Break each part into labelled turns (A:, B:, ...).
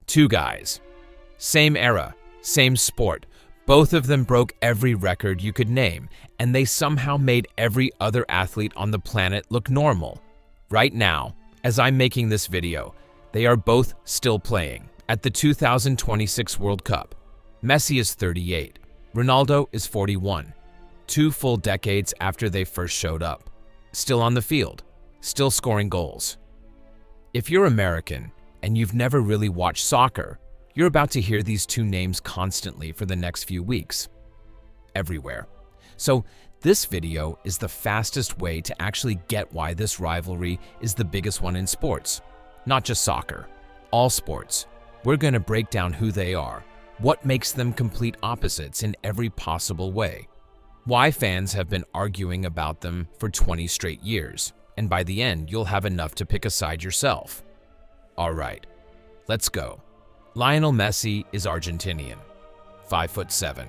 A: Two guys. Same era, same sport. Both of them broke every record you could name, and they somehow made every other athlete on the planet look normal. Right now, as I'm making this video, they are both still playing at the 2026 World Cup. Messi is 38, Ronaldo is 41, 2 full decades after they first showed up. Still on the field, still scoring goals. If you're American and you've never really watched soccer, you're about to hear these two names constantly for the next few weeks. Everywhere. So this video is the fastest way to actually get why this rivalry is the biggest one in sports. Not just soccer, all sports. We're going to break down who they are, what makes them complete opposites in every possible way, why fans have been arguing about them for 20 straight years, and by the end you'll have enough to pick a side yourself. Alright, let's go. Lionel Messi is Argentinian, 5'7",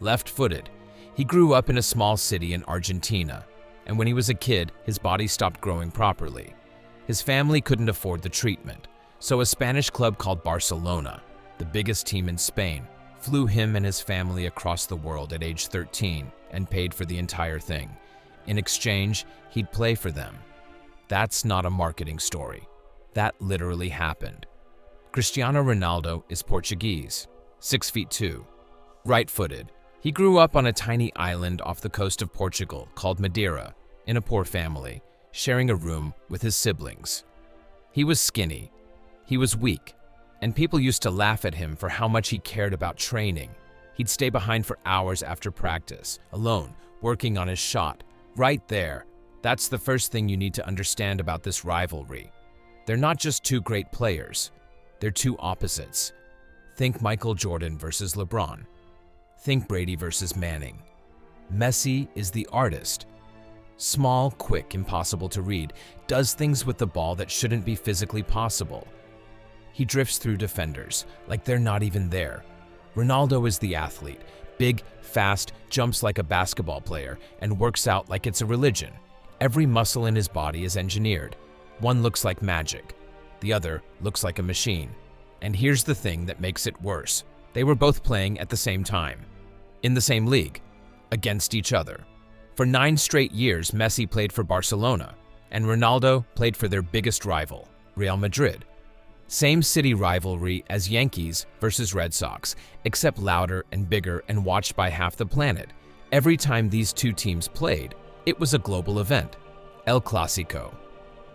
A: left-footed. He grew up in a small city in Argentina, and when he was a kid, his body stopped growing properly. His family couldn't afford the treatment, so a Spanish club called Barcelona, the biggest team in Spain, flew him and his family across the world at age 13 and paid for the entire thing. In exchange, he'd play for them. That's not a marketing story. That literally happened. Cristiano Ronaldo is Portuguese, 6'2", right-footed. He grew up on a tiny island off the coast of Portugal called Madeira, in a poor family, sharing a room with his siblings. He was skinny, he was weak, and people used to laugh at him for how much he cared about training. He'd stay behind for hours after practice, alone, working on his shot. Right there, that's the first thing you need to understand about this rivalry. They're not just two great players. They're two opposites. Think Michael Jordan versus LeBron. Think Brady versus Manning. Messi is the artist. Small, quick, impossible to read, does things with the ball that shouldn't be physically possible. He drifts through defenders like they're not even there. Ronaldo is the athlete. Big, fast, jumps like a basketball player, and works out like it's a religion. Every muscle in his body is engineered. One looks like magic. The other looks like a machine. And here's the thing that makes it worse. They were both playing at the same time, in the same league, against each other. For 9 straight years, Messi played for Barcelona, and Ronaldo played for their biggest rival, Real Madrid. Same city rivalry as Yankees versus Red Sox, except louder and bigger and watched by half the planet. Every time these two teams played, it was a global event. El Clásico.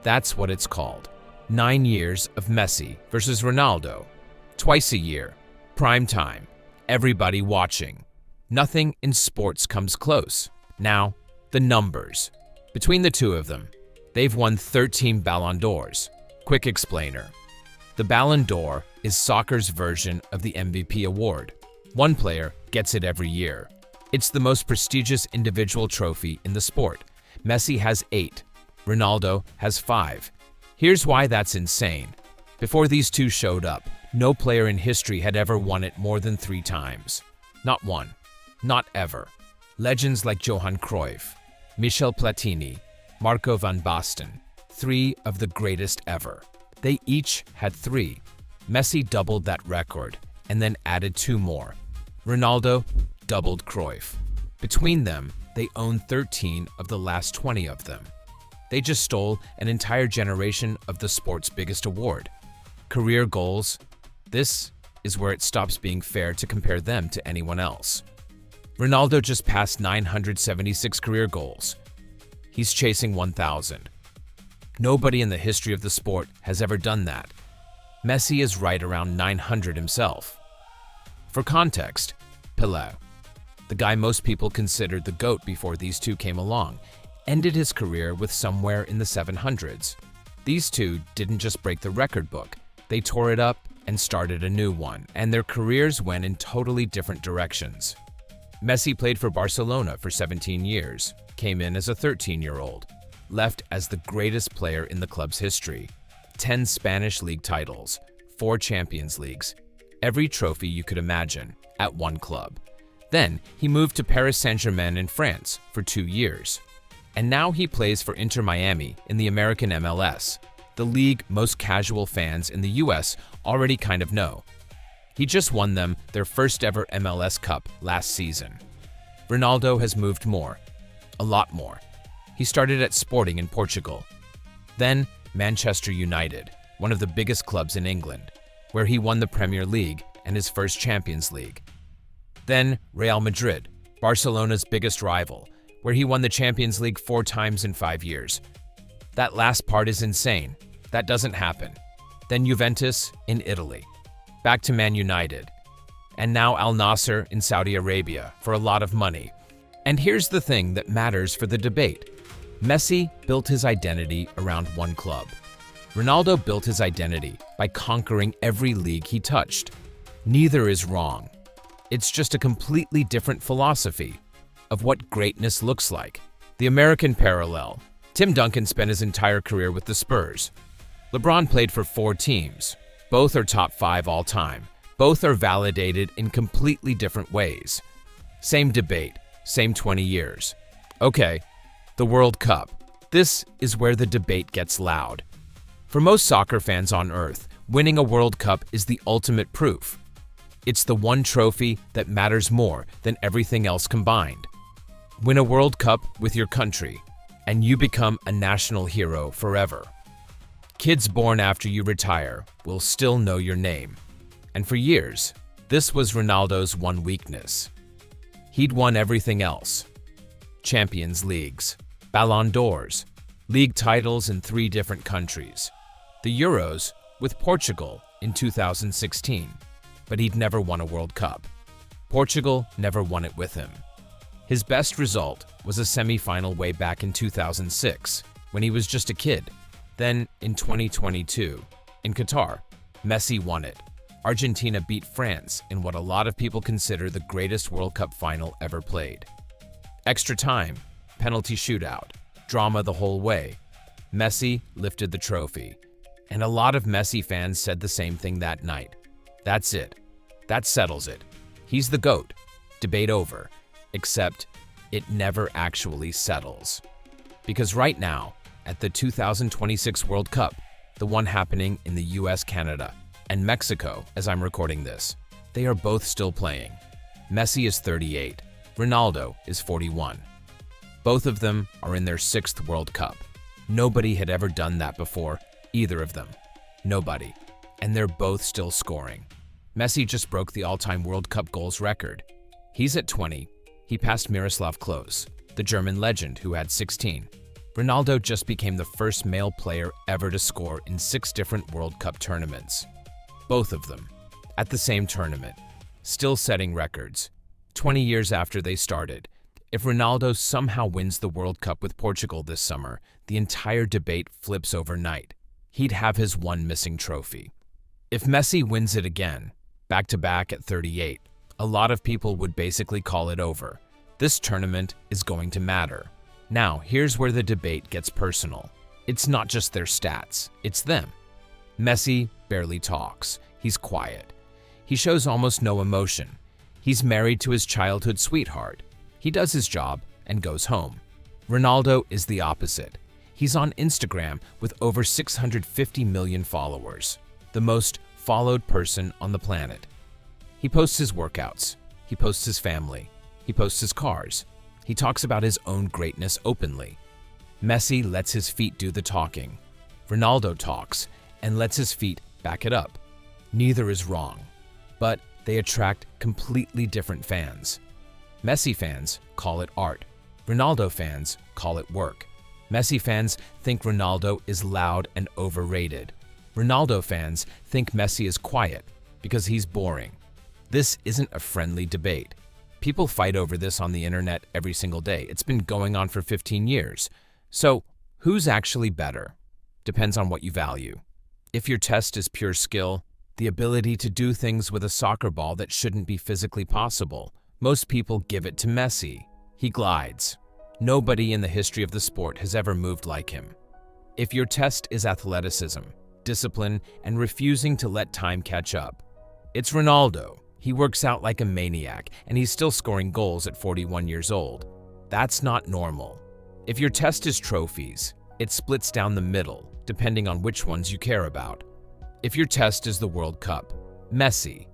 A: That's what it's called. 9 years of Messi versus Ronaldo. Twice a year. Prime time. Everybody watching. Nothing in sports comes close. Now, the numbers. Between the two of them, they've won 13 Ballon d'Ors. Quick explainer. The Ballon d'Or is soccer's version of the MVP award. One player gets it every year. It's the most prestigious individual trophy in the sport. Messi has 8. Ronaldo has 5. Here's why that's insane. Before these two showed up, no player in history had ever won it more than 3 times. Not one. Not ever. Legends like Johan Cruyff, Michel Platini, Marco van Basten, 3 of the greatest ever. They each had 3. Messi doubled that record and then added 2 more. Ronaldo doubled Cruyff. Between them, they own 13 of the last 20 of them. They just stole an entire generation of the sport's biggest award. Career goals. This is where it stops being fair to compare them to anyone else. Ronaldo just passed 976 career goals. He's chasing 1,000. Nobody in the history of the sport has ever done that. Messi is right around 900 himself. For context, Pelé, the guy most people considered the GOAT before these two came along, ended his career with somewhere in the 700s. These two didn't just break the record book, they tore it up and started a new one, and their careers went in totally different directions. Messi played for Barcelona for 17 years, came in as a 13-year-old, left as the greatest player in the club's history. 10 Spanish league titles, 4 Champions Leagues, every trophy you could imagine, at one club. Then he moved to Paris Saint-Germain in France for 2 years. And now he plays for Inter Miami in the American MLS. the league most casual fans in the US already kind of know. He just won them their first ever MLS Cup last season. Ronaldo has moved more, a lot more. He started at Sporting in Portugal, then Manchester United, one of the biggest clubs in England, where he won the Premier League and his first Champions League. Then Real Madrid, Barcelona's biggest rival, where he won the Champions League 4 times in 5 years. That last part is insane. That doesn't happen. Then Juventus in Italy, back to Man United, and now Al Nassr in Saudi Arabia for a lot of money. And here's the thing that matters for the debate. Messi built his identity around one club. Ronaldo built his identity by conquering every league he touched. Neither is wrong. It's just a completely different philosophy of what greatness looks like. The American parallel. Tim Duncan spent his entire career with the Spurs. LeBron played for 4 teams. Both are top 5 all time. Both are validated in completely different ways. Same debate, same 20 years. Okay, the World Cup. This is where the debate gets loud. For most soccer fans on Earth, winning a World Cup is the ultimate proof. It's the one trophy that matters more than everything else combined. Win a World Cup with your country, and you become a national hero forever. Kids born after you retire will still know your name. And for years, this was Ronaldo's one weakness. He'd won everything else. Champions Leagues, Ballon d'Ors, league titles in 3 different countries. The Euros with Portugal in 2016, but he'd never won a World Cup. Portugal never won it with him. His best result was a semi-final way back in 2006, when he was just a kid. Then, in 2022, in Qatar, Messi won it. Argentina beat France in what a lot of people consider the greatest World Cup final ever played. Extra time, penalty shootout, drama the whole way. Messi lifted the trophy. And a lot of Messi fans said the same thing that night. That's it. That settles it. He's the GOAT. Debate over. Except it never actually settles. Because right now, at the 2026 World Cup, the one happening in the US, Canada, and Mexico as I'm recording this, they are both still playing. Messi is 38, Ronaldo is 41. Both of them are in their 6th World Cup. Nobody had ever done that before, either of them. Nobody. And they're both still scoring. Messi just broke the all-time World Cup goals record. He's at 20. He passed Miroslav Klose, the German legend who had 16. Ronaldo just became the first male player ever to score in 6 different World Cup tournaments. Both of them, at the same tournament, still setting records. 20 years after they started, if Ronaldo somehow wins the World Cup with Portugal this summer, the entire debate flips overnight. He'd have his one missing trophy. If Messi wins it again, back-to-back at 38, a lot of people would basically call it over. This tournament is going to matter. Now, here's where the debate gets personal. It's not just their stats, it's them. Messi barely talks. He's quiet. He shows almost no emotion. He's married to his childhood sweetheart. He does his job and goes home. Ronaldo is the opposite. He's on Instagram with over 650 million followers, the most followed person on the planet. He posts his workouts. He posts his family. He posts his cars. He talks about his own greatness openly. Messi lets his feet do the talking. Ronaldo talks and lets his feet back it up. Neither is wrong, but they attract completely different fans. Messi fans call it art. Ronaldo fans call it work. Messi fans think Ronaldo is loud and overrated. Ronaldo fans think Messi is quiet because he's boring. This isn't a friendly debate. People fight over this on the internet every single day. It's been going on for 15 years. So, who's actually better? Depends on what you value. If your test is pure skill, the ability to do things with a soccer ball that shouldn't be physically possible, most people give it to Messi. He glides. Nobody in the history of the sport has ever moved like him. If your test is athleticism, discipline, and refusing to let time catch up, it's Ronaldo. He works out like a maniac, and he's still scoring goals at 41 years old. That's not normal. If your test is trophies, it splits down the middle. depending on which ones you care about. If your test is the World Cup, Messi.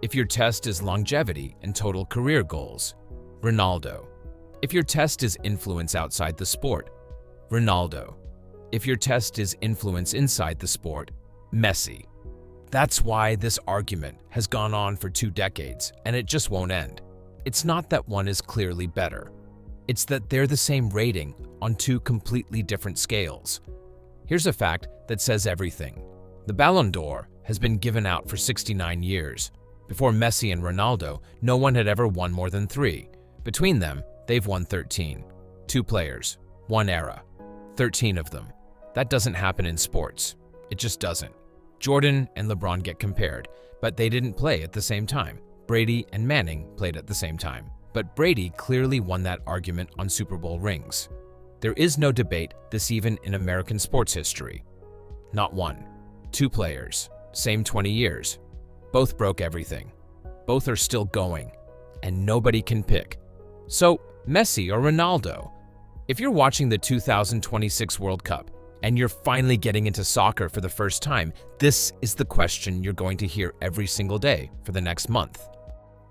A: If your test is longevity and total career goals, Ronaldo. If your test is influence outside the sport, Ronaldo. If your test is influence inside the sport, Messi. That's why this argument has gone on for 2 decades, and it just won't end. It's not that one is clearly better. It's that they're the same rating on 2 completely different scales. Here's a fact that says everything. The Ballon d'Or has been given out for 69 years. Before Messi and Ronaldo, no one had ever won more than 3. Between them, they've won 13. 2 players, 1 era, 13 of them. That doesn't happen in sports. It just doesn't. Jordan and LeBron get compared, but they didn't play at the same time. Brady and Manning played at the same time, but Brady clearly won that argument on Super Bowl rings. There is no debate this even in American sports history. Not one. 2 players, same 20 years. Both broke everything. Both are still going, and nobody can pick. So, Messi or Ronaldo? If you're watching the 2026 World Cup, and you're finally getting into soccer for the first time, this is the question you're going to hear every single day for the next month.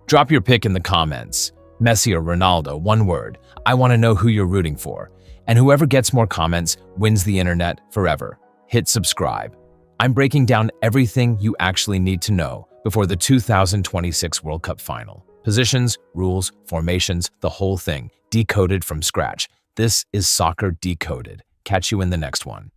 A: Drop your pick in the comments. Messi or Ronaldo, one word. I want to know who you're rooting for. And whoever gets more comments wins the internet forever. Hit subscribe. I'm breaking down everything you actually need to know before the 2026 World Cup final. Positions, rules, formations, the whole thing, decoded from scratch. This is Soccer Decoded. Catch you in the next one.